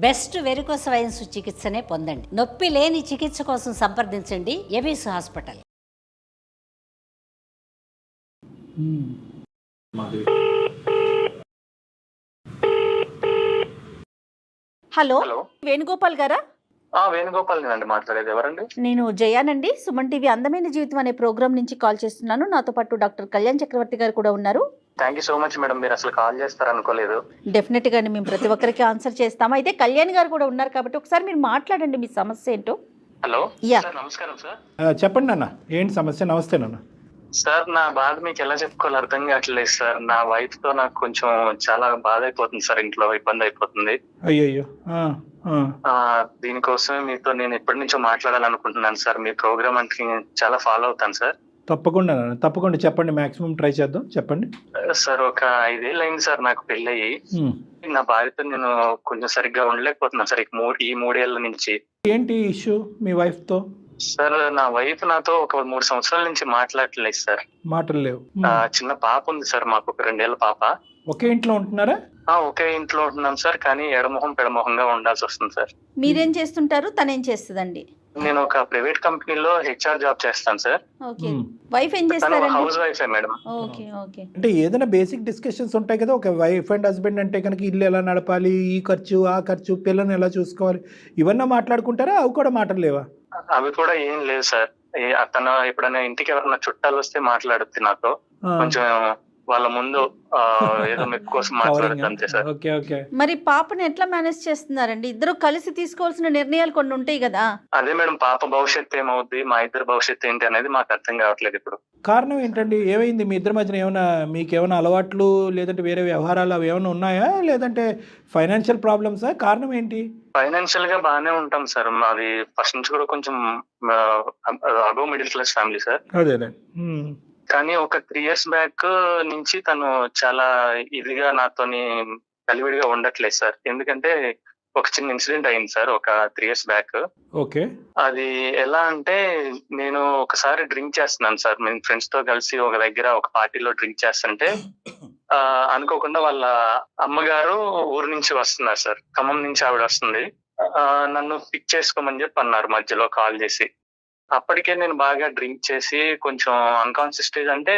Best varicose veins చికిత్సనే పొందండి. నొప్పి లేని చికిత్స కోసం సంప్రదించండి ఎబిస్ హాస్పిటల్. Hello, hello. వేణుగోపాల్ గారా? వేణుగోపాల్ అండి మాట్లాడేది. ఎవరండి? నేను జయానండి, సుమన్ టీవీ అందమైన జీవితం అనే ప్రోగ్రామ్ నుంచి కాల్ చేస్తున్నాను. నాతో పాటు డాక్టర్ కళ్యాణ్ చక్రవర్తి గారు కూడా ఉన్నారు. Thank you so much madam, మీరు అసలు కాల్ చేస్తారనుకోలేదు. డెఫినెట్ గా మేము ప్రతి ఒక్కరికి ఆన్సర్ చేస్తాము. అయితే కళ్యాణ్ గారు కూడా ఉన్నారు కాబట్టి ఒకసారి మీరు మాట్లాడండి, మీ సమస్య ఏంటో. Hello yeah. సార్, నమస్కారం సార్. చెప్పండి నాన్న, ఏంటి సమస్య? నమస్తే నాన్న. సార్, నా బాధ మీకు ఎలా చెప్పుకోవాలి అర్థం కావట్లేదు సార్. నా వైఫ్ తో నాకు కొంచెం చాలా బాధ అయిపోతుంది సార్, ఇంట్లో ఇబ్బంది అయిపోతుంది. అయ్యయ్యో. దీనికోసమే మీతో నేను ఎప్పటి నుంచో మాట్లాడాలనుకుంటున్నాను సార్. మీ ప్రోగ్రామ్ అంటే చాలా ఫాలో అవుతాను సార్. తప్పకుండా నాన్న, తప్పకుండా చెప్పండి, మాక్సిమం ట్రై చేద్దాం, చెప్పండి. సార్, ఒక 5 ఏళ్ళు అయింది సార్ నాకు పెళ్ళయి. నా భార్యతో నేను కొంచెం సరిగ్గా ఉండలేకపోతున్నాను సార్ ఈ 3 ఏళ్ల నుంచి. ఏంటి ఇష్యూ మీ వైఫ్ తో? సార్, నా వైఫ్ నాతో ఒక 3 సంవత్సరాల నుంచి మాట్లాడలేదు సార్. మాటలు లేవు. చిన్న పాప ఉంది సార్, మాకు ఒక 2 ఏళ్ల పాప. ఒకే ఇంట్లో ఉంటున్నారా? ఒకే ఇంట్లో ఉంటున్నాం సార్, కానీ ఎడమొహం పెడమొహంగా ఉండాల్సి వస్తుంది సార్. మీరేం చేస్తుంటారు, తనేం చేస్తుందండి? నేను ఒక ప్రైవేట్ కంపెనీలో హెచ్ఆర్ జాబ్ చేస్తాను సార్. ఓకే. వైఫ్ ఏం తను చేస్తారండి? House wife madam. Okay okay. అంటే ఏదైనా బేసిక్ డిస్కషన్స్ ఉంటాయి కదా, ఒక వైఫ్ అండ్ హస్బెండ్ అంటే కనుక ఇల్లు ఎలా నడపాలి, ఈ ఖర్చు ఆ ఖర్చు, పిల్లల్ని ఎలా చూసుకోవాలి, ఇవన్నీ మాట్లాడుకుంటారా? అవి కూడా మాటలు లేవా? అవి కూడా ఏం లేదు సార్. తను ఎప్పుడైనా ఇంటికి ఎవరైనా చుట్టాలు వస్తే మాట్లాడుద్ది నాతో. కొంచెం వాళ్ళ ముందు ఏదో మెప్పు కోసం మాట్లాడుతుంది అంతే సార్. Okay okay. మరి పాపని ఎట్లా మేనేజ్ చేస్తున్నారండి? ఇద్దరు కలిసి తీసుకోవాల్సిన నిర్ణయాలు కొన్ని ఉంటాయి కదా. అదే మేడం, పాప భవిష్యత్తు ఏమవుద్ది, మా ఇద్దరు భవిష్యత్తు ఏంటి అనేది మాకు అర్థం కావట్లేదు ఇప్పుడు. కారణం ఏంటండి? ఏమైంది మీ ఇద్దరి మధ్యన? ఏమైనా మీకేమైనా అలవాట్లు లేదంటే వేరే వ్యవహారాలు అవి ఏమైనా ఉన్నాయా, లేదంటే ఫైనాన్షియల్ ప్రాబ్లమ్సా? కారణం ఏంటి? ఫైనాన్షియల్ గా బాగానే ఉంటాం సార్. మాది ఫస్ట్ నుంచి కూడా కొంచెం above middle class family sir. అదేలే. కానీ ఒక 3 years బ్యాక్ నుంచి తను చాలా ఇదిగా నాతోని కలివిడిగా ఉండట్లేదు సార్. ఎందుకంటే ఒక చిన్న ఇన్సిడెంట్ అయింది సార్ ఒక 3 years బ్యాక్. ఓకే. అది ఎలా అంటే, నేను ఒకసారి డ్రింక్ చేస్తున్నాను సార్. మేము ఫ్రెండ్స్ తో కలిసి ఒక దగ్గర ఒక పార్టీలో డ్రింక్ చేస్తుంటే అనుకోకుండా వాళ్ళ అమ్మగారు ఊరు నుంచి వస్తున్నారు సార్. ఖమ్మం నుంచి ఆవిడ వస్తుంది. నన్ను పిక్ చేసుకోమని చెప్పి అన్నారు మధ్యలో కాల్ చేసి. అప్పటికే నేను బాగా డ్రింక్ చేసి కొంచెం అన్కాన్షియస్ స్టేజ్, అంటే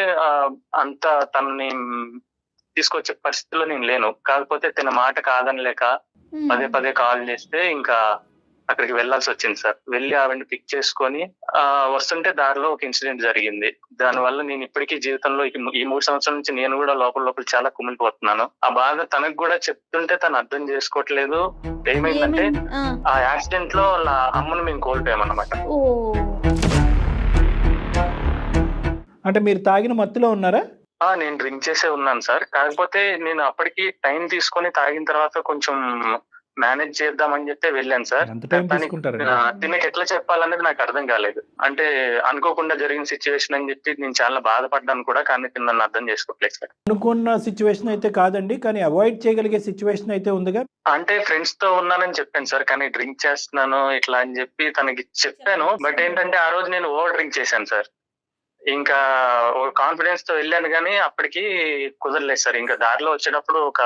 అంత తనని తీసుకొచ్చే పరిస్థితిలో నేను లేను. కాకపోతే తన మాట కాదనలేక పదే పదే కాల్ చేస్తే ఇంకా అక్కడికి వెళ్లాల్సి వచ్చింది సార్. వెళ్ళి ఆవిడని పిక్ చేసుకొని వస్తుంటే దారిలో ఒక ఇన్సిడెంట్ జరిగింది. దానివల్ల నేను ఇప్పటికీ జీవితంలో ఈ 3 సంవత్సరాల నుంచి నేను కూడా లోపల చాలా కుమిలిపోతున్నాను. ఆ బాధ తనకు కూడా చెప్తుంటే తను అర్థం చేసుకోవట్లేదు. ఏమైందంటే ఆ యాక్సిడెంట్ లో వాళ్ళ అమ్మను మేము కోల్పోయామన్నమాట. అంటే మీరు తాగిన మత్తులో ఉన్నారా? నేను డ్రింక్ చేసే ఉన్నాను సార్. కాకపోతే నేను అప్పటికి టైం తీసుకొని తాగిన తర్వాత కొంచెం మేనేజ్ చేద్దామని చెప్పి వెళ్ళాను సార్. దీనికి ఎట్లా చెప్పాలనేది నాకు అర్థం కాలేదు. అంటే అనుకోకుండా జరిగిన సిచ్యువేషన్ అని చెప్పి నేను చాలా బాధపడ్డాను కూడా, కానీ నన్ను అర్థం చేసుకోవట్లేదు సార్. అనుకున్న సిచ్యువేషన్ అయితే కాదండి, కానీ అవాయిడ్ చేయగలిగే సిచ్యువేషన్ అయితే ఉందిగా. అంటే ఫ్రెండ్స్ తో ఉన్నానని చెప్పాను సార్, కానీ డ్రింక్ చేస్తున్నాను ఇట్లా అని చెప్పి తనకి చెప్పాను. బట్ ఏంటంటే ఆ రోజు నేను ఓవర్ డ్రింక్ చేశాను సార్. ఇంకా కాన్ఫిడెన్స్ తో వెళ్ళాను, కానీ అప్పటికి కుదరలేదు సార్. ఇంకా దారిలో వచ్చేటప్పుడు ఒక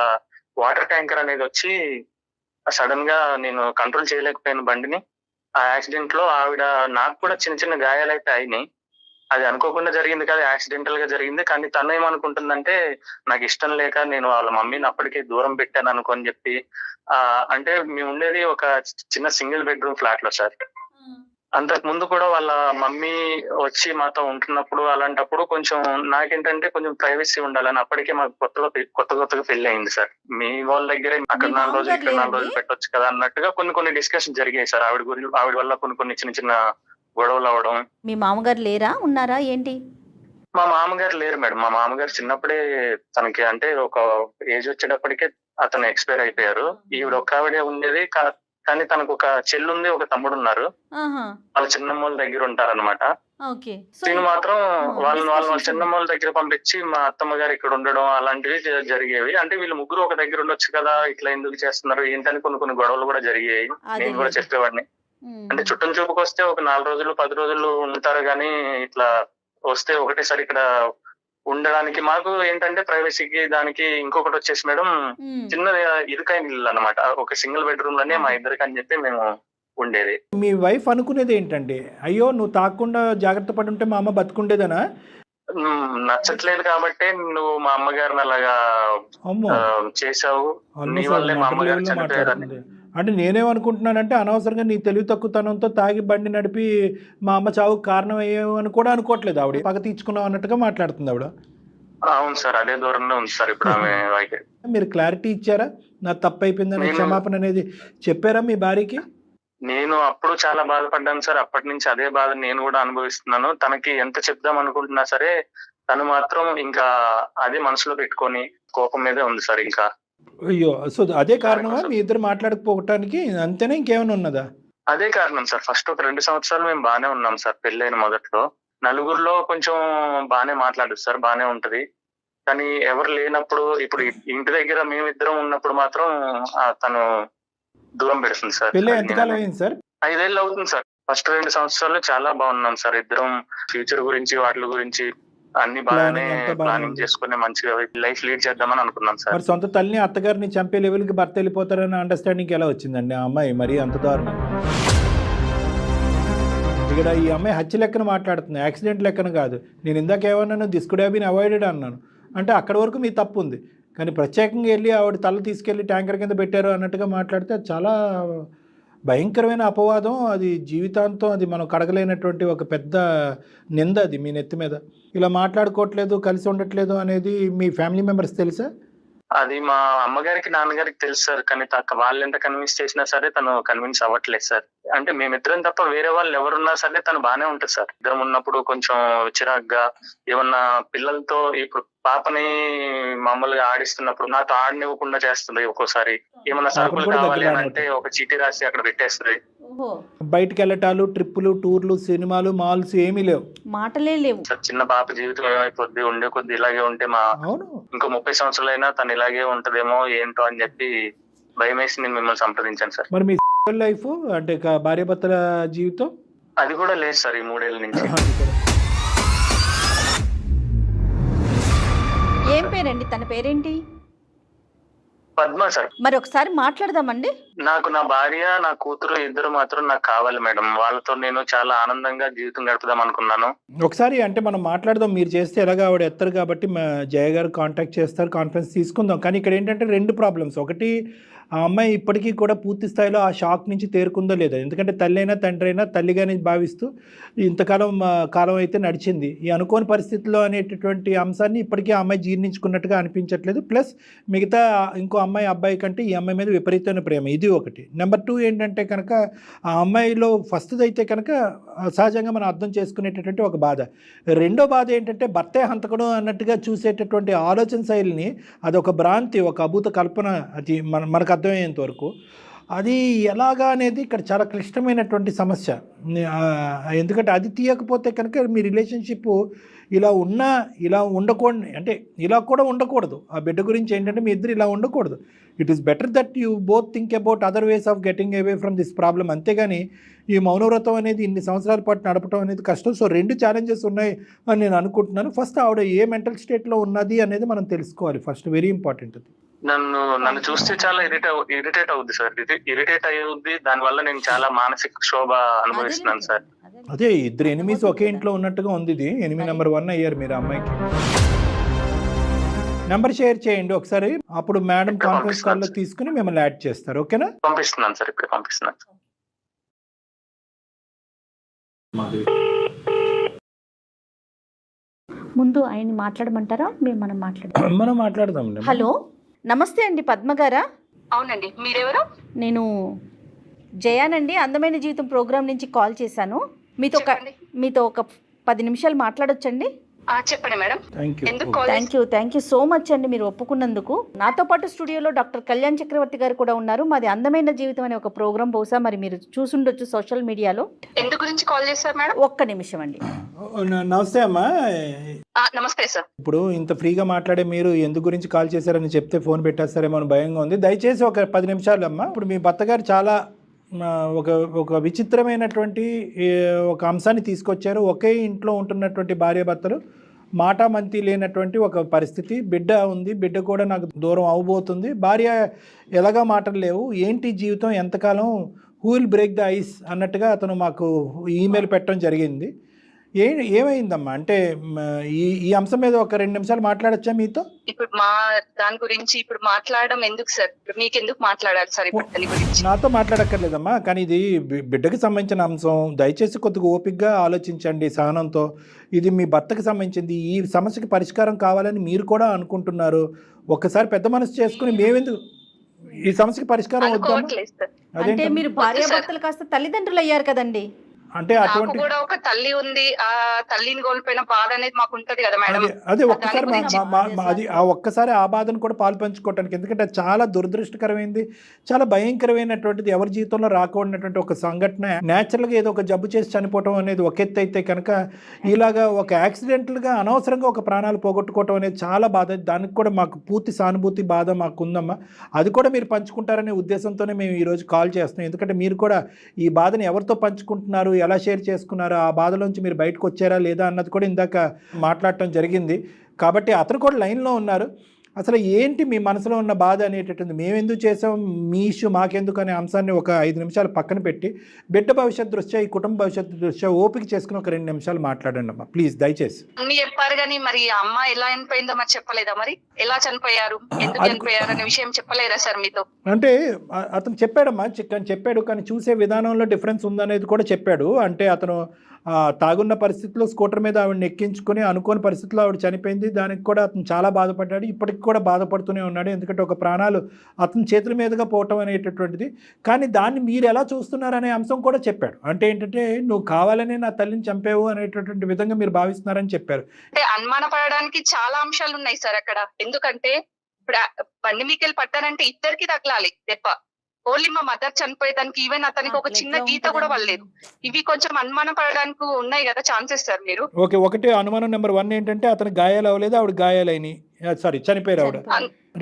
వాటర్ ట్యాంకర్ అనేది వచ్చి సడన్ గా నేను కంట్రోల్ చేయలేకపోయాను బండిని. ఆ యాక్సిడెంట్ లో ఆవిడ, నాకు కూడా చిన్న చిన్న గాయాలైతే అయినాయి. అది అనుకోకుండా జరిగింది కాదు, యాక్సిడెంటల్ గా జరిగింది. కానీ తను ఏమనుకుంటుందంటే, నాకు ఇష్టం లేక నేను వాళ్ళ మమ్మీని అప్పటికే దూరం పెట్టాను అనుకోని చెప్పి. అంటే మేము ఉండేది ఒక చిన్న సింగిల్ బెడ్రూమ్ ఫ్లాట్ లో సార్. అంతకు ముందు కూడా వాళ్ళ మమ్మీ వచ్చి మాతో ఉంటున్నప్పుడు అలాంటప్పుడు కొంచెం నాకేంటంటే కొంచెం ప్రైవసీ ఉండాలని, అప్పటికే మాకు కొత్తగా పెళ్లి అయింది సార్. మీ వాళ్ళ దగ్గరే అక్కడ 4 రోజులు ఇక్కడ 4 రోజులు పెట్టొచ్చు కదా అన్నట్టుగా కొన్ని డిస్కషన్ జరిగాయి సార్. ఆవిడ వల్ల కొన్ని చిన్న చిన్న గొడవలు అవడం. మీ మామగారు లేరా, ఉన్నారా ఏంటి? మా మామగారు లేరు మేడం. మా మామగారు చిన్నప్పుడే తనకి, అంటే ఒక ఏజ్ వచ్చేటప్పటికే అతను ఎక్స్పైర్ అయిపోయారు. ఈవిడ ఒక్క ఆవిడే ఉండేది. కానీ తనకు ఒక చెల్లుంది, ఒక తమ్ముడు ఉన్నారు. వాళ్ళ చిన్నమ్మోళ్ళ దగ్గర ఉంటారన్నమాట. నేను మాత్రం వాళ్ళ చిన్నమ్మోళ్ళ దగ్గర పంపించి మా అత్తమ్మ గారు ఇక్కడ ఉండడం అలాంటివి జరిగేవి. అంటే వీళ్ళు ముగ్గురు ఒక దగ్గర ఉండొచ్చు కదా, ఇట్లా ఎందుకు చేస్తున్నారు ఏంటని కొన్ని గొడవలు కూడా జరిగాయి. నేను కూడా చెప్పేవాడిని. అంటే చుట్టం చూపుకి వస్తే ఒక 4 రోజులు 10 రోజులు ఉంటారు, కానీ ఇట్లా వస్తే ఒకటేసారి ఇక్కడ ఉండడానికి మాకు ఏంటంటే ప్రైవసీకి దానికి ఇంకొకటి వచ్చేసి మేడం చిన్నది ఇరుకైన ఇల్లు అన్నమాట. ఒక సింగిల్ బెడ్రూమ్ లోనే మా ఇద్దరికి అని చెప్పి మేము ఉండేది. మీ వైఫ్ అనుకునేది ఏంటంటే, అయ్యో నువ్వు తాగకుండా జాగ్రత్త పడి ఉంటే మా అమ్మ బతుకుండేదనా? నచ్చట్లేదు కాబట్టి నువ్వు మా అమ్మగారిని అలాగా అమ్మో, చేసావు, నీ వల్లే మా అమ్మగారు చనిపోయారని. అంటే నేనేమనుకుంటున్నానంటే అనవసరంగా నీ తెలివి తక్కువతనంతో తాగి బండి నడిపి మా అమ్మ చావుకు కారణం అయ్యావు అని కూడా అనుకోవట్లేదు ఆవిడ. పగ తీర్చుకున్నావు అన్నట్టుగా మాట్లాడుతుంది ఆవిడ. అవును సార్, అదే దూరంలో ఉంది సార్ ఇప్పుడు ఆమె. మీరు క్లారిటీ ఇచ్చారా? నా తప్పు అయిపోయిందని క్షమాపణ అనేది చెప్పారా మీ భార్యకి? నేను అప్పుడు చాలా బాధపడ్డాను సార్. అప్పటి నుంచి అదే బాధ నేను కూడా అనుభవిస్తున్నాను. తనకి ఎంత చెప్దాం అనుకుంటున్నా సరే తను మాత్రం ఇంకా అదే మనసులో పెట్టుకొని కోపం మీదే ఉంది సార్. ఇంకా అయ్యో, సో అదే కారణమా మీ ఇద్దరు మాట్లాడకపోవటానికి? అంతేనా, ఇంకేమైనా ఉన్నదా? అదే కారణం సార్. ఫస్ట్ ఒక 2 సంవత్సరాలు మేము బానే ఉన్నాం సార్. పెళ్ళైన మొదట్లో నలుగురిలో కొంచెం బానే మాట్లాడు సార్, బానే ఉంటది. కానీ ఎవరు లేనప్పుడు, ఇప్పుడు ఇంటి దగ్గర మేమిద్దరం ఉన్నప్పుడు మాత్రం తను దూరం పెడుతుంది సార్. పెళ్ళి ఎంతకాలం అయింది సార్? 5 ఏళ్ళు అవుతుంది సార్. ఫస్ట్ 2 సంవత్సరాలు చాలా బాగున్నాం సార్. ఇద్దరం ఫ్యూచర్ గురించి వాటి గురించి అన్ని బాగానే ప్లానింగ్ చేసుకుని మంచిగా లైఫ్ లీడ్ చేద్దామని అనుకున్నాం సార్. మరి సొంత తల్లిని అత్తగారిని చంపే లెవెల్ కి భర్త వెళ్ళిపోతారని అండర్స్టాండింగ్ ఎలా వచ్చిందండి ఆ అమ్మాయి? మరి అంత దారుణం. ఇక్కడ ఈ అమ్మాయి హత్య లెక్కన మాట్లాడుతుంది, యాక్సిడెంట్ లెక్కన కాదు. నేను ఇందాక ఏమన్నాను, this could have been avoided అన్నాను. అంటే అక్కడి వరకు మీ తప్పు ఉంది, కానీ ప్రత్యేకంగా వెళ్ళి ఆవిడ తల తీసుకెళ్ళి ట్యాంకర్ కింద పెట్టారు అన్నట్టుగా మాట్లాడితే అది చాలా భయంకరమైన అపవాదం. అది జీవితాంతం అది మనం కడగలేనటువంటి ఒక పెద్ద నింద అది మీ నెత్తి మీద. ఇలా మాట్లాడుకోవట్లేదు, కలిసి ఉండట్లేదు అనేది మీ ఫ్యామిలీ మెంబర్స్ తెలుసా? అది మా అమ్మగారికి నాన్నగారికి తెలుసు సార్. కానీ వాళ్ళు ఎంత కన్విన్స్ చేసినా సరే తను కన్విన్స్ అవ్వట్లేదు సార్. అంటే మేమిద్దరం తప్ప వేరే వాళ్ళు ఎవరున్నా సరే తను బానే ఉంటుంది సార్. ఇద్దరం ఉన్నప్పుడు కొంచెం చిరాగ్గా ఏమన్నా పిల్లలతో, ఇప్పుడు పాపని మామూలుగా ఆడిస్తున్నప్పుడు నాతో ఆడనివ్వకుండా చేస్తుంది. ఒక్కోసారి ఏమన్నా సరుకులు కావాలి అని అంటే ఒక చీటీ రాసి అక్కడ పెట్టేస్తుంది. బయటకు వెళ్ళటాలు, ట్రిప్పులు, టూర్లు, సినిమాలు, మాల్స్ ఏమీ లేవు, మాటలే లేవు సార్. చిన్న పాప జీవితం ఏమైపోద్ది, ఉండే కొద్ది ఇలాగే ఉంటే ఇంకో 30 సంవత్సరాలైనా తను ఇలాగే ఉంటదేమో ఏంటో అని చెప్పి భయం వేసి నేను మిమ్మల్ని సంప్రదించాను సార్. మరి మీ లైఫ్ అంటే భార్యాభర్తల జీవితం అది కూడా లేదు సార్ ఈ 3 ఏళ్ల నుంచి. ఏం పేరండి? తన పేరేంటి? పద్మ సార్. మరి ఒకసారి మాట్లాడదామండి. నాకు నా భార్య, నా కూతురు ఇద్దరు మాత్రం నాకు కావాలి మేడం. వాళ్ళతో నేను చాలా ఆనందంగా జీవితం గడుపుదాం అనుకున్నాను. ఒకసారి అంటే మనం మాట్లాడదాం. మీరు చేస్తే ఎలాగ ఆవిడ ఎత్తారు కాబట్టి జయ గారు కాంటాక్ట్ చేస్తారు, కాన్ఫరెన్స్ తీసుకుందాం. కానీ ఇక్కడ ఏంటంటే 2 ప్రాబ్లమ్స్. ఒకటి, ఆ అమ్మాయి ఇప్పటికీ కూడా పూర్తి స్థాయిలో ఆ షాక్ నుంచి తేరుకుందో లేదా. ఎందుకంటే తల్లి అయినా తండ్రి అయినా తల్లిగానే భావిస్తూ ఇంతకాలం కాలం అయితే నడిచింది. ఈ అనుకోని పరిస్థితుల్లో అనేటటువంటి అంశాన్ని ఇప్పటికీ ఆ అమ్మాయి జీర్ణించుకున్నట్టుగా అనిపించట్లేదు. ప్లస్ మిగతా ఇంకో అమ్మాయి అబ్బాయి కంటే ఈ అమ్మాయి మీద విపరీతమైన ప్రేమ, ఇది ఒకటి. నెంబర్ 2 ఏంటంటే కనుక ఆ అమ్మాయిలో ఫస్ట్ది అయితే కనుక సహజంగా మనం అర్థం చేసుకునేటటువంటి ఒక బాధ. రెండో బాధ ఏంటంటే భర్తే హంతకుడు అన్నట్టుగా చూసేటటువంటి ఆలోచన శైలిని, అదొక భ్రాంతి, ఒక అభూత కల్పన. అది మనకు అర్థమయ్యేంత వరకు అది ఎలాగా అనేది ఇక్కడ చాలా క్లిష్టమైనటువంటి సమస్య. ఎందుకంటే అది తీయకపోతే కనుక మీ రిలేషన్షిప్ ఇలా ఉన్నా ఇలా ఉండకూడదు, అంటే ఇలా కూడా ఉండకూడదు. ఆ బిడ్డ గురించి ఏంటంటే మీ ఇద్దరు ఇలా ఉండకూడదు. It is better that you both think about other ways of getting away from this problem. అంతేగాని ఈ మౌనవ్రతం అనేది ఇన్ని సంవత్సరాల పాటు నడపడం అనేది కష్టం. సో 2 ఛాలెంజెస్ ఉన్నాయి అని నేను అనుకుంటున్నాను. ఫస్ట్ ఆవిడ ఏ మెంటల్ స్టేట్లో ఉన్నది అనేది మనం తెలుసుకోవాలి ఫస్ట్, వెరీ ఇంపార్టెంట్. అది నన్ను చూస్తే చాలా ఇరిటేట్ అవుద్ది సార్. ఇరిటేట్ అయ్యింది. దానివల్ల నేను చాలా మానసిక క్షోభ అనుభవిస్తున్నాను సార్. అదే ఇద్దరు ఎనిమీస్ ఒకే ఇంట్లో ఉన్నట్టుగా ఉంది. ఇది ఎనిమీ నెంబర్ 1 అయ్యారు మీరు అమ్మాయికి. నెంబర్ షేర్ చేయండి ఒకసారి, అప్పుడు మేడం కాన్ఫరెన్స్ కాల్లో తీసుకుని మిమ్మల్ని యాడ్ చేస్తారు. ఓకేనా? పంపిస్తున్నాను సార్, ఇప్పుడు పంపిస్తున్నాను. ముందు ఆయన మాట్లాడమంటారా? మనం మాట్లాడదాం. హలో, నమస్తే అండి పద్మ గారా? అవునండి, మీరెవరు? నేను జయానండి, అందమైన జీవితం ప్రోగ్రామ్ నుంచి కాల్ చేశాను. మీతో ఒక 10 నిమిషాలు మాట్లాడొచ్చండి? చెప్పండి madam. Thank you so much అండి మీరు ఒప్పుకున్నందుకు. నాతో పాటు స్టూడియోలో డాక్టర్ కళ్యాణ్ చక్రవర్తి గారు కూడా ఉన్నారు. మాది అందమైన జీవితం అనే ఒక ప్రోగ్రామ్, బహుశా మరి మీరు చూసుండొచ్చు సోషల్ మీడియాలో. ఎందు గురించి కాల్ చేశారు మేడం? ఒక్క నిమిషం అండి. నమస్తే అమ్మా. నమస్తే సార్. ఇప్పుడు ఇంత ఫ్రీగా మాట్లాడే మీరు ఎందు గురించి కాల్ చేశారని చెప్తే ఫోన్ పెట్టేస్తారేమో అని భయంగా ఉంది. దయచేసి ఒక 10 నిమిషాలు అమ్మా. ఇప్పుడు మీ భర్త గారు చాలా ఒక విచిత్రమైనటువంటి ఒక అంశాన్ని తీసుకొచ్చారు. ఒకే ఇంట్లో ఉంటున్నటువంటి భార్యాభర్తలు మాటామంతి లేనటువంటి ఒక పరిస్థితి. బిడ్డ ఉంది, బిడ్డ కూడా నాకు దూరం అవబోతుంది, భార్య ఎలాగా మాటలు లేవు, ఏంటి జీవితం ఎంతకాలం, who will break the ice అన్నట్టుగా అతను మాకు ఈమెయిల్ పెట్టడం జరిగింది. ఏమైందమ్మా? అంటే ఈ అంశం మీద ఒక 2 నిమిషాలు మాట్లాడచ్చా మీతో? ఇప్పుడు మా దాని గురించి ఇప్పుడు మాట్లాడడం ఎందుకు సార్? మీకు ఎందుకు మాట్లాడాలి సార్ ఇప్పుడు దాని గురించి? నాతో మాట్లాడక్కర్లేదమ్మా, కానీ ఇది బిడ్డకి సంబంధించిన అంశం. దయచేసి కొద్దిగా ఓపికగా ఆలోచించండి సహనంతో. ఇది మీ భర్తకి సంబంధించింది. ఈ సమస్యకి పరిష్కారం కావాలని మీరు కూడా అనుకుంటున్నారు. ఒక్కసారి పెద్ద మనసు చేసుకుని మేమెందుకు ఈ సమస్యకి పరిష్కారం వద్దాం? అనుకోవట్లేదు సార్. అంటే మీరు భార్యాభర్తలు కాస్త తల్లిదండ్రులు అయ్యారు కదండి. అంటే నాకు అటువంటి కూడా ఒక తల్లి ఉంది, ఆ తల్లిని కోల్పోయిన బాధ అనేది మాకు ఉంటది కదా మేడం. అదే ఒక్కసారి అది ఒక్కసారి ఆ బాధను కూడా పాలు పంచుకోవటానికి, ఎందుకంటే అది చాలా దురదృష్టకరమైంది, చాలా భయంకరమైనటువంటిది, ఎవరి జీవితంలో రాకూడనటువంటి ఒక సంఘటన. న్యాచురల్గా ఏదో ఒక జబ్బు చేసి చనిపోవటం అనేది ఒక ఎత్తు అయితే కనుక, ఇలాగా ఒక యాక్సిడెంటల్గా అనవసరంగా ఒక ప్రాణాలు పోగొట్టుకోవటం అనేది చాలా బాధ. దానికి కూడా మాకు పూర్తి సానుభూతి బాధ మాకు ఉందమ్మా. అది కూడా మీరు పంచుకుంటారనే ఉద్దేశంతోనే మేము ఈరోజు కాల్ చేస్తున్నాం. ఎందుకంటే మీరు కూడా ఈ బాధను ఎవరితో పంచుకుంటున్నారు, ఎలా షేర్ చేసుకున్నారు, ఆ బాధలోంచి మీరు బయటకు వచ్చారా లేదా అన్నది కూడా ఇందాక మాట్లాడటం జరిగింది. కాబట్టి అతను కూడా లైన్లో ఉన్నారు. అసలు ఏంటి మీ మనసులో ఉన్న బాధ అనేటటువంటి, మేము ఎందుకు చేసాం, మీ ఇష్యూ మాకెందుకు అనే అంశాన్ని ఒక 5 నిమిషాలు పక్కన పెట్టి, బిడ్డ భవిష్యత్ దృష్ట్యా, ఈ కుటుంబ భవిష్యత్తు దృష్ట్యా ఓపిక చేసుకుని ఒక 2 నిమిషాలు మాట్లాడండి అమ్మా ప్లీజ్, దయచేసి. అన్ని చెప్పారు కానీ మరి అమ్మ ఎలా చనిపోయిందో మరి చెప్పలేదా? మరి ఎలా చనిపోయారు, ఎందుకు చనిపోయారు అనే విషయం చెప్పలేరా సార్ మీతో? అంటే అతను చెప్పాడమ్మా, చెప్పాడు, కానీ చూసే విధానంలో డిఫరెన్స్ ఉందనేది కూడా చెప్పాడు. అంటే అతను తాగున్న పరిస్థితిలో స్కూటర్ మీద ఆవిడని ఎక్కించుకొని అనుకోని పరిస్థితిలో ఆవిడ చనిపోయింది. దానికి కూడా అతను చాలా బాధపడ్డాడు, ఇప్పటికి కూడా బాధపడుతూనే ఉన్నాడు. ఎందుకంటే ఒక ప్రాణాలు అతని చేతుల మీదుగా పోవటం అనేటటువంటిది. కానీ దాన్ని మీరు ఎలా చూస్తున్నారనే అంశం కూడా చెప్పాడు. అంటే ఏంటంటే, నువ్వు కావాలనే నా తల్లిని చంపావు అనేటటువంటి విధంగా మీరు భావిస్తున్నారని చెప్పారు. అంటే అనుమానపడడానికి చాలా అంశాలు ఉన్నాయి సార్ అక్కడ. ఎందుకంటే ఇప్పుడు బండి మీకెళ్ళి పట్టారంటే ఇద్దరికి తగలాలి దెబ్బ. ఓన్లీ మా మదర్ చనిపోయేదానికి ఈవెన్ అతనికి ఒక చిన్న గీత కూడా పడలేదు. ఇవి కొంచెం అనుమానం పడడానికి ఉన్నాయి కదా ఛాన్సెస్ సార్ మీరు. ఓకే, ఒకటి అనుమానం నెంబర్ 1 ఏంటంటే అతను గాయాలు అవ్వలేదు, ఆవిడ గాయాలైనవి, సారీ చనిపోయారు ఆవిడ.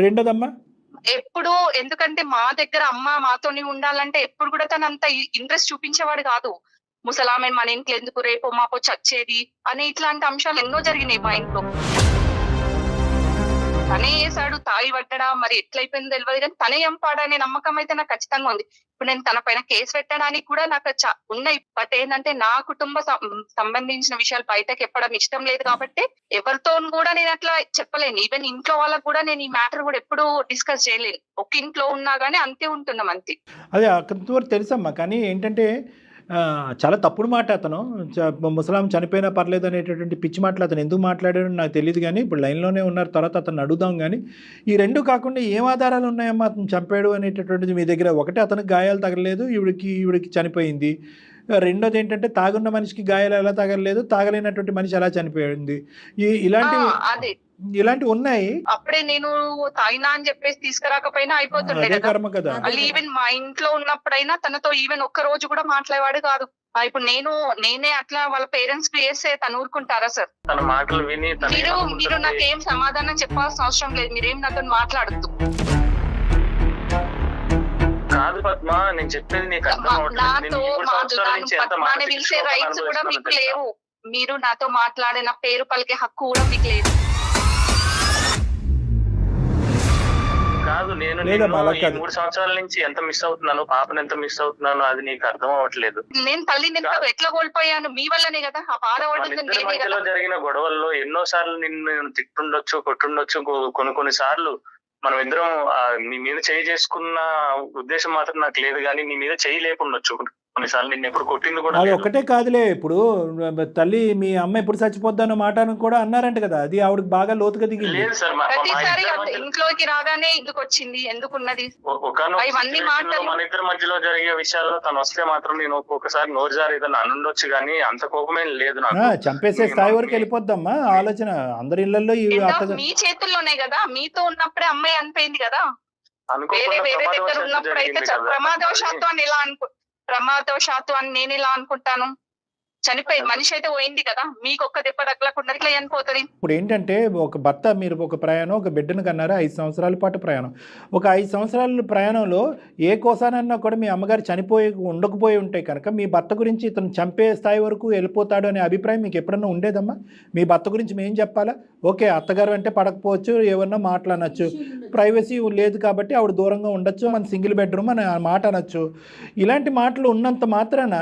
రెండోదమ్మా, ఎప్పుడు ఎందుకంటే మా దగ్గర అమ్మ మాతోని ఉండాలంటే ఎప్పుడు కూడా తను అంత ఇంట్రెస్ట్ చూపించేవాడు కాదు. ముసలామెన్ మన ఇంట్లో ఎందుకు, రేపో మాపో చచ్చేది అని ఇట్లాంటి అంశాలు ఎన్నో జరిగినాయి మా ఇంట్లో. తనే వేసాడు, తాగి పట్టడా, మరి ఎట్లయిపోయిందో తెలియదు కానీ తనే చంపాడనే నమ్మకం అయితే నాకు ఖచ్చితంగా ఉంది. ఇప్పుడు నేను తన పైన కేసు పెట్టడానికి కూడా నాకు ఉన్నాయి. బట్ ఏంటంటే నా కుటుంబ సంబంధించిన విషయాలు బయటకు చెప్పడం ఇష్టం లేదు కాబట్టి ఎవరితో కూడా నేను అట్లా చెప్పలేను. ఈవెన్ ఇంట్లో వాళ్ళకు కూడా నేను ఈ మ్యాటర్ కూడా ఎప్పుడు డిస్కస్ చేయలేను. ఒక ఇంట్లో ఉన్నా గానీ అంతే ఉంటున్నాం అంతే. అదే అక్కడ తెలుసమ్మా, కానీ ఏంటంటే చాలా తప్పుడు మాట. అతను ముసలాం చనిపోయినా పర్లేదు అనేటటువంటి పిచ్చి మాటలు అతను ఎందుకు మాట్లాడాడో నాకు తెలియదు. కానీ ఇప్పుడు లైన్లోనే ఉన్నారు, తర్వాత అతను అడుగుదాం. కానీ ఈ రెండు కాకుండా ఏం ఆధారాలు ఉన్నాయమ్మా అతను చంపాడు అనేటటువంటిది మీ దగ్గర? ఒకటి, అతనికి గాయాలు తగలలేదు, ఈవిడికి చనిపోయింది. రెండోది ఏంటంటే, తాగున్న మనిషికి గాయాలు ఎలా తగలలేదు, తాగలేనటువంటి మనిషి ఎలా చనిపోయింది, ఇలాంటివి ఉన్నాయి. అప్పుడే నేను తాగినా అని చెప్పేసి తీసుకురాకపోయినా అయిపోతుండే కదా. ఈవెన్ మా ఇంట్లో ఉన్నప్పుడైనా తనతో ఈవెన్ ఒక్క రోజు కూడా మాట్లాడేవాడు కాదు. ఇప్పుడు నేనే అట్లా వాళ్ళ పేరెంట్స్ కి వేస్తే తను ఊరుకుంటారా సార్? తన మాటలు విని మీరు నాకేం సమాధానం చెప్పాల్సిన అవసరం లేదు. మీరేం నాతో మాట్లాడద్దు. కాదు పద్మ, నేను చెప్పేది నీకు పద్మాని పిలిచే రైట్స్ కూడా మీకు లేవు. మీరు నాతో మాట్లాడిన పేరు పలికే హక్కు కూడా మీకు లేదు. కాదు, నేను 3 సంవత్సరాల నుంచి ఎంత మిస్ అవుతున్నాను, పాపను ఎంత మిస్ అవుతున్నాను, అది నీకు అర్థం అవ్వట్లేదు. నేను తల్లిని ఎట్లా కోల్పోయాను మీ వల్లనే కదా. ఆ బాధపడుతుంది మధ్యలో జరిగిన గొడవల్లో ఎన్నో సార్లు నిన్ను తిట్టుండొచ్చు, కొట్టుండొచ్చు. కొన్ని సార్లు మనం ఇద్దరం నీ మీద చేయి చేసుకున్న ఉద్దేశం మాత్రం నాకు లేదు, కానీ నీ మీద చేయి లేకుండొచ్చు. కొన్నిసార్లు నిన్ను ఎప్పుడు కొట్టింది కూడా అది ఒకటే కాదులే. ఇప్పుడు తల్లి మీ అమ్మ ఎప్పుడు చచ్చిపోద్దన్న మాట కూడా అన్నారంట కదా, అది ఆవిడకి బాగా లోతుగా దిగింది. లేదు సార్, ప్రతిసారి ఇంట్లోకి రాగానే ఎందుకు వచ్చింది, ఎందుకున్నది, మన ఇద్దరి మధ్యలో జరిగే విషయాల్లో తను వస్తే మాత్రం నేను ఒక్కొక్కసారి నోరు జారి ఏదైనా అనుండొచ్చు, కానీ అంత కోపమే లేదు నాకు. చంపేసే స్థాయి వరకు వెళ్ళిపోద్దమ్మా ఆలోచన. అందరి ఇళ్లలో మీ చేతుల్లోనే కదా, మీతో ఉన్నప్పుడే అమ్మాయి అనిపోయింది కదా. వేరే దగ్గర ఉన్నప్పుడు అయితే ప్రమాదవశాత్తు అని ఎలా ప్రమాదవశాత్తు అని నేను ఎలా అనుకుంటాను? చనిపోయి మనిషి అయితే పోయింది కదా, మీకు ఒక్క దెబ్బ తగలకుండా ఇట్లా చనిపోతుంది. ఇప్పుడు ఏంటంటే ఒక భర్త, మీరు ఒక ప్రయాణం, ఒక బిడ్డను కన్నారు, 5 సంవత్సరాల పాటు ప్రయాణం. ఒక 5 సంవత్సరాల ప్రయాణంలో ఏ కోసానన్నా కూడా మీ అమ్మగారు ఉండకపోయి ఉంటే కనుక మీ భర్త గురించి ఇతను చంపే స్థాయి వరకు వెళ్ళిపోతాడు అనే అభిప్రాయం మీకు ఎప్పుడన్నా ఉండేదమ్మా? మీ భర్త గురించి మేము చెప్పాలా? ఓకే, అత్తగారు అంటే పడకపోవచ్చు, ఏమన్నా మాట్లాడనొచ్చు, ప్రైవసీ లేదు కాబట్టి ఆవిడ దూరంగా ఉండొచ్చు, మన సింగిల్ బెడ్రూమ్ అని మాట అనొచ్చు. ఇలాంటి మాటలు ఉన్నంత మాత్రాన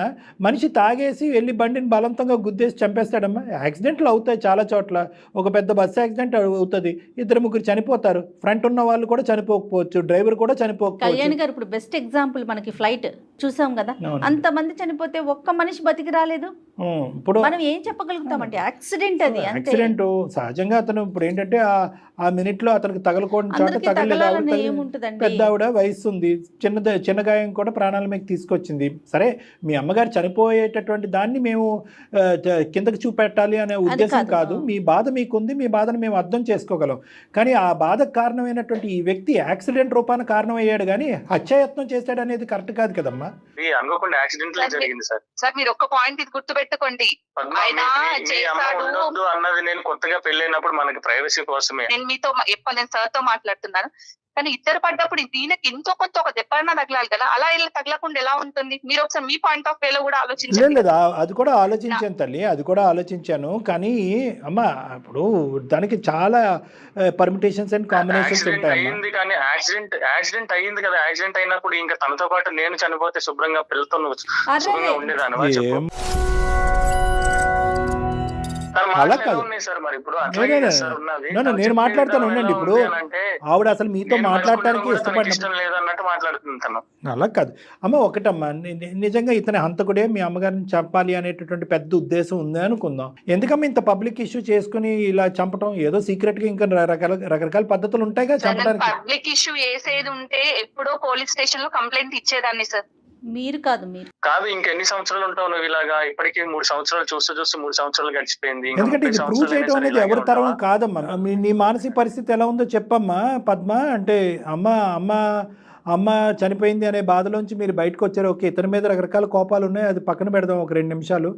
మనిషి తాగేసి వెళ్ళి బండిని బలవంతంగా గుద్దేసి చంపేస్తాడమ్మా? యాక్సిడెంట్లు అవుతాయి చాలా చోట్ల. ఒక పెద్ద బస్సు యాక్సిడెంట్ అవుతుంది, 2-3 చనిపోతారు. ఫ్రంట్ ఉన్న వాళ్ళు కూడా చనిపోకపోవచ్చు, డ్రైవర్ కూడా చనిపోకపోవచ్చు. కళ్యాణ్ గారు ఇప్పుడు బెస్ట్ ఎగ్జాంపుల్, మనకి ఫ్లైట్ చూసాం కదా, అంతమంది చనిపోతే ఒక్క మనిషి బతికి రాలేదు. ఇప్పుడు మనం ఏం చెప్పగలుగుతామంటే యాక్సిడెంట్, అది యాక్సిడెంట్. సహజంగా అతను ఇప్పుడు ఏంటంటే ఆ మినిట్ లో అతనికి తగలకూడని చోట తగలేదు. పెద్ద ఆవిడ వయసు ఉంది, చిన్న గాయం కూడా ప్రాణాల మీద తీసుకొచ్చింది. సరే, మీ అమ్మగారు చనిపోయేటటువంటి దాన్ని మేము కిందకి చూపెట్టాలి అనే ఉద్దేశం కాదు. మీ బాధ మీకుంది, మీ బాధను మేము అర్థం చేసుకోగలం. కానీ ఆ బాధకు కారణమైనటువంటి ఈ వ్యక్తి యాక్సిడెంట్ రూపాన కారణమయ్యాడు, కానీ హత్యాయత్నం చేశాడు అనేది కరెక్ట్ కాదు కదమ్మా. అనుకోకుండా యాక్సిడెంట్ జరిగింది సార్. సార్ మీరు ఒక్క పాయింట్ ఇది గుర్తు పెట్టుకోండి, ఆయన చేశాడు అన్నది నేను కొత్తగా పెళ్ళైనప్పుడు మనకి ప్రైవసీ కోసమే. నేను మీతో నేను సార్ తో మాట్లాడుతున్నాను, కానీ ఇద్దరు పడ్డప్పుడు దీనికి ఎంతో కొంత ఒక దెబ్బన్నా తగలాలి కదా, అలా వెళ్ళి తగలకుండా ఎలా ఉంటుంది? మీరు ఒకసారి మీ పాయింట్ ఆఫ్ వ్యూలో కూడా ఆలోచించండి. లేదు, అది కూడా ఆలోచించాను తల్లి, అది కూడా ఆలోచించాను. కానీ అమ్మ, ఇప్పుడు దానికి చాలా పర్మిటేషన్స్ అండ్ కాంబినేషన్స్ ఉంటాయి. కానీ యాక్సిడెంట్ అయ్యింది కదా, యాక్సిడెంట్ అయినప్పుడు ఇంకా తనతో పాటు నేను చనిపోతే శుభ్రంగా పిల్లతో శుభ్రంగా ఉండేదాన్ని. అలా కాదు, నేను మాట్లాడతాను ఉండండి. ఇప్పుడు ఆవిడ అసలు మీతో మాట్లాడటానికి ఇష్టం లేదన్నట్టు మాట్లాడుతున్నాను. అలా కాదు అమ్మ. ఒకటమ్మా, నిజంగా ఇతని హంతకుడే మీ అమ్మగారిని చంపాలి అనేటటువంటి పెద్ద ఉద్దేశం ఉంది అనుకుందాం. ఎందుకమ్మా ఇంత పబ్లిక్ ఇష్యూ చేసుకుని ఇలా చంపటం? ఏదో సీక్రెట్ గా ఇంకా రకరకాల పద్ధతులు ఉంటాయిగా చంపడానికి. పబ్లిక్ ఇష్యూ చేసేది ఉంటే ఎప్పుడో పోలీస్ స్టేషన్ లో కంప్లైంట్ ఇచ్చేదాన్ని సార్. మీరు కాదు ఇంకెన్ని సంవత్సరాలు ఉంటావు నువ్వు ఇలాగా? ఇప్పటికి 3 సంవత్సరాలు చూస్తూ 3 సంవత్సరాలు గడిచిపోయింది. ఎందుకంటే ఇది ప్రూవ్ చేయడం అనేది ఎవరి తరం కాదమ్మా. నీ మానసిక పరిస్థితి ఎలా ఉందో చెప్పమ్మా పద్మ. అంటే అమ్మ చనిపోయింది అనే బాధలోంచి మీరు బయటకు వచ్చారు. ఓకే, ఇతని మీద రకరకాల కోపాలు ఉన్నాయి, అది పక్కన పెడదాం ఒక 2 నిమిషాలు.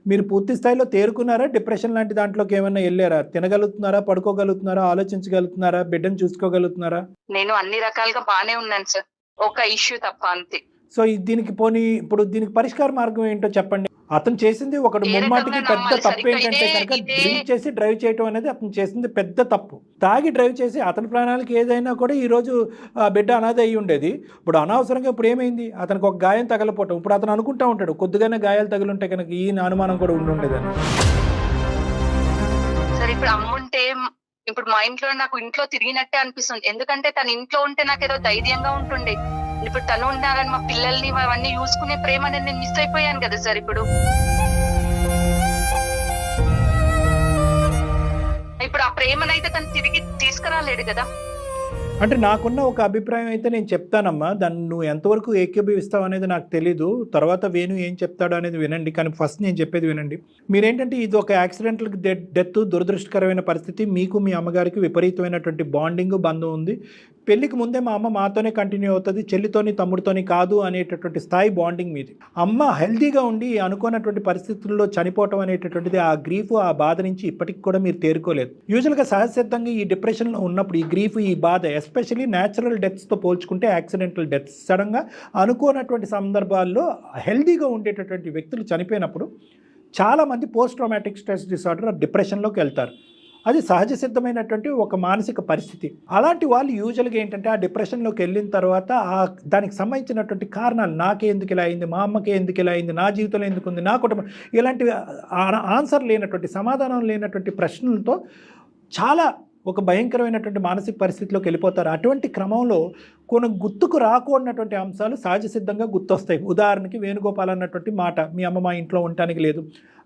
మీరు పూర్తి స్థాయిలో తేరుకున్నారా? డిప్రెషన్ లాంటి దాంట్లోకి ఏమన్నా వెళ్ళారా? తినగలుగుతున్నారా? పడుకోగలుగుతున్నారా? ఆలోచించగలుగుతున్నారా? బిడ్డను చూసుకోగలుగుతున్నారా? నేను అన్ని రకాలుగా బానే ఉన్నాను సార్, ఒక ఇష్యూ తప్ప, అంతే. సో ఇప్పుడు దీనికి పరిష్కార మార్గం ఏంటో చెప్పండి. అతను చేసింది ఒకటి ముమ్మాటికి పెద్ద తప్పు ఏంటంటే కనుక డ్రింక్ చేసి డ్రైవ్ చేయటం అనేది అతను చేసింది పెద్ద తప్పు. తాగి డ్రైవ్ చేసి అతని ప్రాణాలకి ఏదైనా కూడా ఈరోజు బిడ్డ అనాథ అయ్యి ఉండేది. ఇప్పుడు అనవసరంగా ఇప్పుడు ఏమైంది, అతనికి ఒక గాయం తగలపోవటం. ఇప్పుడు అతను అనుకుంటా ఉంటాడు కొద్దిగానే గాయాలు తగులుంటే కనుక ఈ అనుమానం కూడా ఉండేదని. సరే, ఇప్పుడు అమ్ముంటే ఇప్పుడు మా ఇంట్లో తిరిగినట్టే అనిపిస్తుంది. ఎందుకంటే తన ఇంట్లో ఉంటే నాకు ఏదో ధైర్యంగా ఉంటుండే. ఇప్పుడు తను ఉండాలని మా పిల్లల్ని అవన్నీ చూసుకునే ప్రేమ నేను మిస్ అయిపోయాను కదా సార్. ఇప్పుడు ఆ ప్రేమనైతే తను తిరిగి తీసుకురాలేడు కదా. అంటే నాకున్న ఒక అభిప్రాయం అయితే నేను చెప్తానమ్మా, దాన్ని నువ్వు ఎంతవరకు ఏకీభవిస్తావు అనేది నాకు తెలీదు. తర్వాత వేణు ఏం చెప్తాడో అనేది వినండి, కానీ ఫస్ట్ నేను చెప్పేది వినండి. మీరేంటంటే ఇది ఒక యాక్సిడెంటల్ డెత్, దురదృష్టకరమైన పరిస్థితి. మీకు మీ అమ్మగారికి విపరీతమైనటువంటి బాండింగ్, బంధం ఉంది. పెళ్లికి ముందే మా అమ్మ మాతోనే కంటిన్యూ అవుతుంది, చెల్లితోని తమ్ముడితోని కాదు అనేటటువంటి స్థాయి బాండింగ్ మీది. అమ్మ హెల్తీగా ఉండి అనుకున్నటువంటి పరిస్థితుల్లో చనిపోవటం అనేటటువంటిది, ఆ గ్రీఫ్, ఆ బాధ నుంచి ఇప్పటికి కూడా మీరు తేరుకోలేదు. యూజువల్గా సహజసిద్ధంగా ఈ డిప్రెషన్లో ఉన్నప్పుడు ఈ గ్రీఫ్, ఈ బాధ, ఎస్పెషల్లీ న్యాచురల్ డెత్స్తో పోల్చుకుంటే యాక్సిడెంటల్ డెత్స్, సడన్గా అనుకోనటువంటి సందర్భాల్లో హెల్తీగా ఉండేటటువంటి వ్యక్తులు చనిపోయినప్పుడు చాలామంది పోస్ట్ ట్రామాటిక్ స్ట్రెస్ డిసార్డర్, డిప్రెషన్లోకి వెళ్తారు. అది సహజ సిద్ధమైనటువంటి ఒక మానసిక పరిస్థితి. అలాంటి వాళ్ళు యూజువల్గా ఏంటంటే ఆ డిప్రెషన్లోకి వెళ్ళిన తర్వాత దానికి సంబంధించినటువంటి కారణాలు, నాకే ఎందుకు ఇలా అయింది, మా అమ్మకే ఎందుకు ఇలా అయింది, నా జీవితంలో ఎందుకు ఉంది, నా కుటుంబం, ఇలాంటి ఆన్సర్ లేనటువంటి, సమాధానం లేనటువంటి ప్రశ్నలతో చాలా ఒక భయంకరమైనటువంటి మానసిక పరిస్థితిలోకి వెళ్ళిపోతారు. అటువంటి క్రమంలో కొన్ని గుర్తుకు రాకూడనటువంటి అంశాలు సహజ సిద్ధంగా గుర్తొస్తాయి. ఉదాహరణకి వేణుగోపాల్ అన్నటువంటి మాట, మీ అమ్మ మా ఇంట్లో ఉండటానికి లేదు,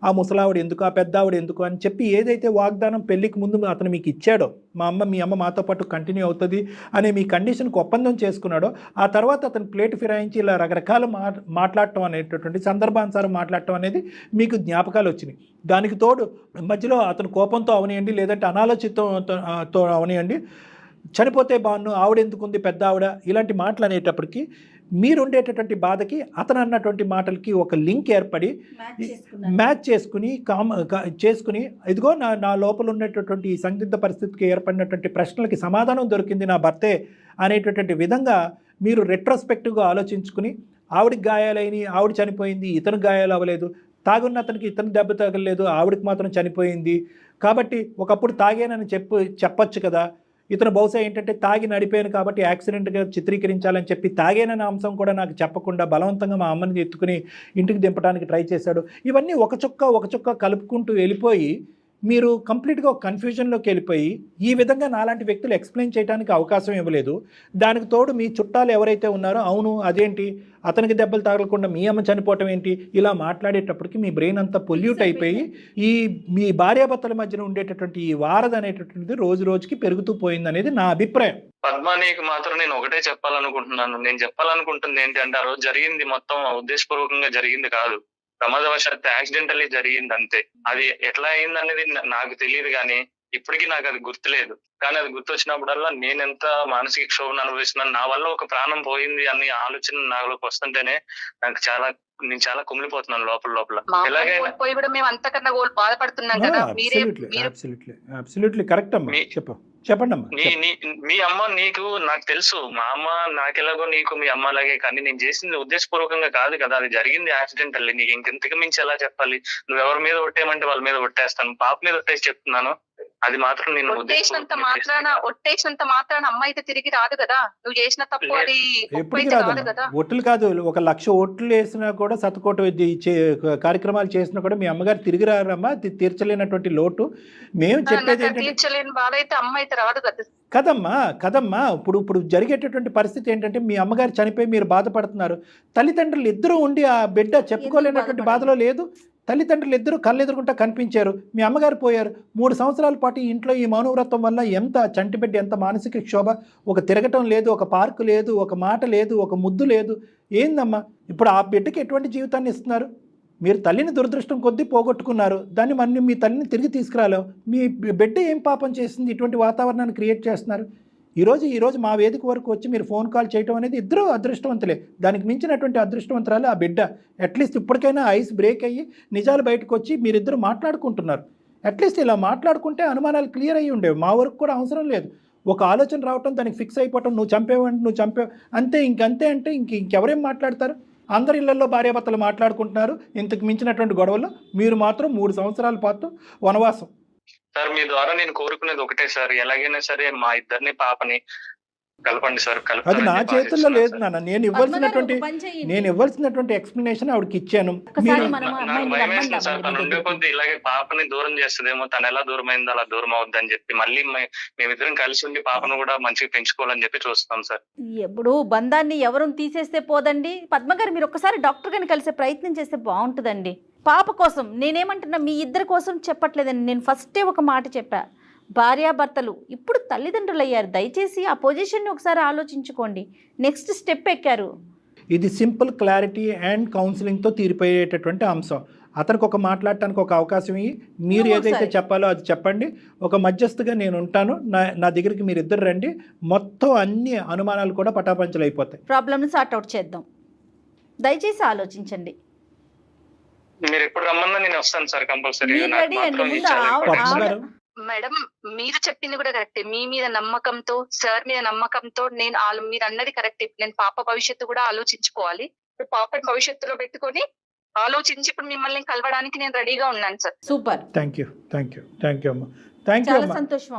ఆ ముసలావిడ ఎందుకు, ఆ పెద్దావిడ ఎందుకు అని చెప్పి ఏదైతే వాగ్దానం పెళ్లికి ముందు అతను మీకు ఇచ్చాడో, మీ అమ్మ మాతో పాటు కంటిన్యూ అవుతుంది అనే మీ కండిషన్కి ఒప్పందం చేసుకున్నాడో, ఆ తర్వాత అతను ప్లేట్ ఫిరాయించి ఇలా రకరకాల మాట్లాడటం అనేటటువంటి సందర్భానుసారం మాట్లాడటం అనేది మీకు జ్ఞాపకాలు వచ్చినాయి. దానికి తోడు మధ్యలో అతను కోపంతో అవనియండి, లేదంటే అనాలోచితంతో అవనియండి, చనిపోతే బాను, ఆవిడ ఎందుకుంది, పెద్ద ఆవిడ, ఇలాంటి మాటలు అనేటప్పటికీ మీరు ఉండేటటువంటి బాధకి అతను అన్నటువంటి మాటలకి ఒక లింక్ ఏర్పడి మ్యాచ్ చేసుకుని ఇదిగో నా లోపల ఉన్నటువంటి ఈ సందిగ్ధ పరిస్థితికి ఏర్పడినటువంటి ప్రశ్నలకి సమాధానం దొరికింది నా భర్తే అనేటటువంటి విధంగా మీరు రెట్రోస్పెక్టివ్గా ఆలోచించుకుని ఆవిడికి గాయాలైనవి, ఆవిడ చనిపోయింది, ఇతను గాయాలు అవ్వలేదు, తాగున్న అతనికి ఇతను దెబ్బ తగలేదు, ఆవిడకి మాత్రం చనిపోయింది, కాబట్టి ఒకప్పుడు తాగానని చెప్పొచ్చు కదా, ఇతను బహుశా ఏంటంటే తాగి నడిపాను కాబట్టి యాక్సిడెంట్గా చిత్రీకరించాలని చెప్పి తాగేనన్న అంశం కూడా నాకు చెప్పకుండా బలవంతంగా మా అమ్మని ఎత్తుకుని ఇంటికి దింపడానికి ట్రై చేశాడు. ఇవన్నీ ఒక చుక్క కలుపుకుంటూ వెళ్ళిపోయి మీరు కంప్లీట్గా ఒక కన్ఫ్యూజన్లోకి వెళ్ళిపోయి ఈ విధంగా నాలాంటి వ్యక్తులు ఎక్స్ప్లెయిన్ చేయడానికి అవకాశం ఇవ్వలేదు. దానికి తోడు మీ చుట్టాలు ఎవరైతే ఉన్నారో అవును అదేంటి అతనికి దెబ్బలు తగలకుండా మీ అమ్మ చనిపోవటం ఏంటి ఇలా మాట్లాడేటప్పటికి మీ బ్రెయిన్ అంతా పొల్యూట్ అయిపోయి ఈ మీ భార్యాభర్తల మధ్యన ఉండేటటువంటి ఈ వారధ అనేటటువంటిది రోజు రోజుకి పెరుగుతూ పోయింది అనేది నా అభిప్రాయం. పద్మ, నీకు మాత్రం నేను ఒకటే చెప్పాలనుకుంటున్నాను. నేను చెప్పాలనుకుంటుంది ఏంటంటే ఆ రోజు జరిగింది మొత్తం ఉద్దేశపూర్వకంగా జరిగింది కాదు, ప్రమాదవశాత్తు యాక్సిడెంటల్లీ జరిగింది అంతే. అది ఎట్లా అయింది అనేది నాకు తెలియదు, కానీ ఇప్పటికీ నాకు అది గుర్తులేదు. కానీ అది గుర్తొచ్చినప్పుడల్లా నేను ఎంత మానసిక క్షోభను అనుభవిస్తున్నాను, నా వల్ల ఒక ప్రాణం పోయింది అనే ఆలోచన నాలోకి వస్తుంటేనే నేను చాలా కుమిలిపోతున్నాను లోపల. ఎలాగైనా పోయి కూడా మేము అంతకన్నా బాధపడుతున్నాం కదా. అబ్సల్యూట్లీ కరెక్ట్ అమ్మా, చెప్పండి అమ్మా. మీ అమ్మ నీకు నాకు తెలుసు, మా అమ్మ నాకెలాగో నీకు మీ అమ్మ అలాగే, కానీ నేను చేసింది ఉద్దేశపూర్వకంగా కాదు కదా, అది జరిగింది యాక్సిడెంటల్లీ. నీకు ఇంకెంతకు మించి ఎలా చెప్పాలి? నువ్వు ఎవరి మీద ఒట్టేయమంటే వాళ్ళ మీద ఒట్టేస్తాను, పాప మీద ఒట్టేసి చెప్తున్నాను. అది మాత్రం నేను ఒట్టేసినంత మాత్రాన అమ్మ అయితే తిరిగి రాదు కదా. నువ్వు చేసిన తప్పు అది ఎప్పటికీ రాదు కదా. ఓట్లు కాదు, 1,00,000 ఓట్లు వేసినా కూడా శతకోటి కార్యక్రమాలు చేసినా కూడా మీ అమ్మగారు తిరిగి రారమ్మా. తీర్చలేనటువంటి లోటు మేము చెప్పేది తీర్చలేని బాధ అయితే అమ్మ అయితే రాదు కదా. కదమ్మా ఇప్పుడు జరిగేటటువంటి పరిస్థితి ఏంటంటే మీ అమ్మగారు చనిపోయి మీరు బాధపడుతున్నారు, తల్లిదండ్రులు ఇద్దరు ఉండి ఆ బిడ్డ చెప్పుకోలేనటువంటి బాధలో లేదు. తల్లిదండ్రులు ఇద్దరు కళ్ళెదురుకుంటా కనిపించారు, మీ అమ్మగారు పోయారు. 3 సంవత్సరాల పాటు ఇంట్లో ఈ మౌనవ్రతం వల్ల ఎంత చంటిబిడ్డ, ఎంత మానసిక క్షోభ. ఒక తిరగటం లేదు, ఒక పార్కు లేదు, ఒక మాట లేదు, ఒక ముద్దు లేదు. ఏందమ్మా ఇప్పుడు ఆ బిడ్డకి ఎటువంటి జీవితాన్ని ఇస్తున్నారు? మీరు తల్లిని దురదృష్టం కొద్దీ పోగొట్టుకున్నారు, దాన్ని మన మీ తల్లిని తిరిగి తీసుకురాలేవు. మీ బిడ్డ ఏం పాపం చేసింది ఇటువంటి వాతావరణాన్ని క్రియేట్ చేస్తున్నారు? ఈరోజు మా వేదిక వరకు వచ్చి మీరు ఫోన్ కాల్ చేయడం అనేది ఇద్దరు అదృష్టవంతులే. దానికి మించినటువంటి అదృష్టవంతురాలు ఆ బిడ్డ. అట్లీస్ట్ ఇప్పటికైనా ఐస్ బ్రేక్ అయ్యి నిజాలు బయటకు వచ్చి మీరిద్దరు మాట్లాడుకుంటున్నారు. అట్లీస్ట్ ఇలా మాట్లాడుకుంటే అనుమానాలు క్లియర్ అయ్యి ఉండేవి. మా వరకు కూడా అవసరం లేదు. ఒక ఆలోచన రావటం, దానికి ఫిక్స్ అయిపోవటం, నువ్వు చంపేవు అంతే. ఇంకంతే అంటే ఇంకెవరేం మాట్లాడతారు? అందరి ఇళ్లలో భార్యాభర్తలు మాట్లాడుకుంటున్నారు. ఇంతకు మించినటువంటి గొడవలు మీరు మాత్రం 3 సంవత్సరాల పాటు వనవాసం. సార్, మీ ద్వారా నేను కోరుకునేది ఒకటే సార్, ఎలాగైనా సరే మా ఇద్దరిని పాపని కలపండి సార్. అది నా చేతుల్లో లేదు నాన్న. నేను ఇవ్వాల్సినటువంటి ఎక్స్ప్లెనేషన్ ఆవిడకి ఇచ్చాను. నాకు భయం వేస్తుంది సార్, తను ఉండే కొద్ది ఇలాగే పాపని దూరం చేస్తుందేమో, తను ఎలా దూరం అయిందో అలా దూరం అవుద్ది అని చెప్పి మళ్ళీ మేమిద్దరం కలిసి ఉండి పాపను కూడా మంచిగా పెంచుకోవాలని చెప్పి చూస్తాం సార్. ఎప్పుడు బంధాన్ని ఎవరు తీసేస్తే పోదండి. పద్మగారు మీరు ఒక్కసారి డాక్టర్ గారిని కలిసే ప్రయత్నం చేస్తే బాగుంటుందండి. పాప కోసం నేనేమంటున్నా, మీ ఇద్దరి కోసం చెప్పట్లేదండి. నేను ఫస్టే ఒక మాట చెప్పా, భార్యాభర్తలు ఇప్పుడు తల్లిదండ్రులు అయ్యారు, దయచేసి ఆ పొజిషన్ని ఒకసారి ఆలోచించుకోండి. నెక్స్ట్ స్టెప్ ఎక్కారు. ఇది సింపుల్ క్లారిటీ అండ్ కౌన్సిలింగ్తో తీరిపోయేటటువంటి అంశం. అతనికి ఒక మాట్లాడటానికి ఒక అవకాశం ఇవ్వి, మీరు ఏదైతే చెప్పాలో అది చెప్పండి. ఒక మధ్యస్థుగా నేను ఉంటాను, నా దగ్గరికి మీరు ఇద్దరు రండి, మొత్తం అన్ని అనుమానాలు కూడా పటాపంచలు అయిపోతాయి. ప్రాబ్లమ్ని సార్ట్ అవుట్ చేద్దాం. దయచేసి ఆలోచించండి. మీరు ఎప్పుడు రమ్మన్నా నేను వస్తాను సార్, కంపల్సరీ. మేడం, మీరు చెప్పింది కూడా కరెక్టే. మీ మీద నమ్మకంతో, సార్ మీద నమ్మకంతో మీరు అన్నది కరెక్ట్. నేను పాప భవిష్యత్తు కూడా ఆలోచించుకోవాలి. ఇప్పుడు పాప భవిష్యత్తులో పెట్టుకొని ఆలోచించి ఇప్పుడు మిమ్మల్ని కలవడానికి నేను రెడీగా ఉన్నాను సార్. సూపర్, థ్యాంక్ యూ అమ్మా. థ్యాంక్ యూ అమ్మా.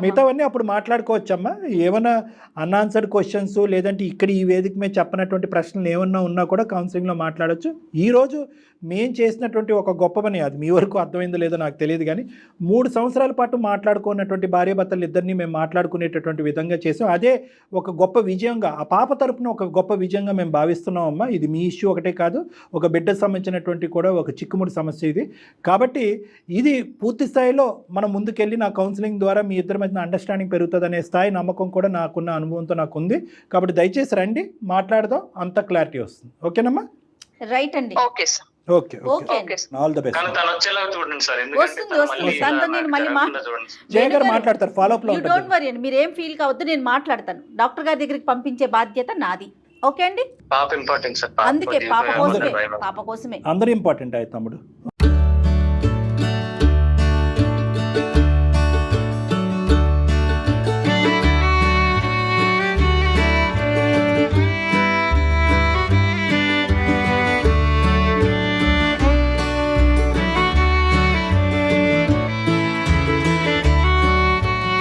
మిగతావన్నీ అప్పుడు మాట్లాడుకోవచ్చమ్మా. ఏమైనా అన్ఆన్సర్డ్ క్వశ్చన్స్ లేదంటే ఇక్కడ ఈ వేదిక మీద చెప్పనటువంటి ప్రశ్నలు ఏమన్నా ఉన్నా కూడా కౌన్సిలింగ్లో మాట్లాడచ్చు. ఈరోజు మేము చేసినటువంటి ఒక గొప్ప పని, అది మీ వరకు అర్థమైందో లేదో నాకు తెలియదు, కానీ 3 సంవత్సరాల పాటు మాట్లాడుకున్నటువంటి భార్యాభర్తలు ఇద్దరిని మేము మాట్లాడుకునేటటువంటి విధంగా చేసాం. అదే ఒక గొప్ప విజయంగా, ఆ పాప తరపున ఒక గొప్ప విజయంగా మేము భావిస్తున్నామమ్మా. ఇది మీ ఇష్యూ ఒకటే కాదు, ఒక బిడ్డకు సంబంధించినటువంటి కూడా ఒక చిక్కుముడి సమస్య ఇది. కాబట్టి ఇది పూర్తి స్థాయిలో మనం ముందుకెళ్ళి నా కౌన్సిలింగ్ ద్వారా మీ ఇద్దరి మధ్య అండర్స్టాండింగ్ పెరుగుతుందనే స్థాయి నమ్మకం కూడా నాకున్న అనుభవంతో నాకు ఉంది. కాబట్టి దయచేసి రండి, మాట్లాడదాం, అంత క్లారిటీ వస్తుంది. ఓకేనమ్మా? రైట్ అండి. Okay sir. Okay, all the best. జయగారు మాట్లాడతారు, ఫాలో అప్ లో డోంట్ వరీ అండి, మీరేం ఫీల్ కావద్దు, నేను మాట్లాడతాను. డాక్టర్ గారి దగ్గరికి పంపించే బాధ్యత నాది. ఓకే అండి, పాప ఇంపార్టెంట్ సార్. అందుకే పాప కోసమే, పాప కోసమే. అందరూ ఇంపార్టెంట్ అయ్యి తమ్ముడు.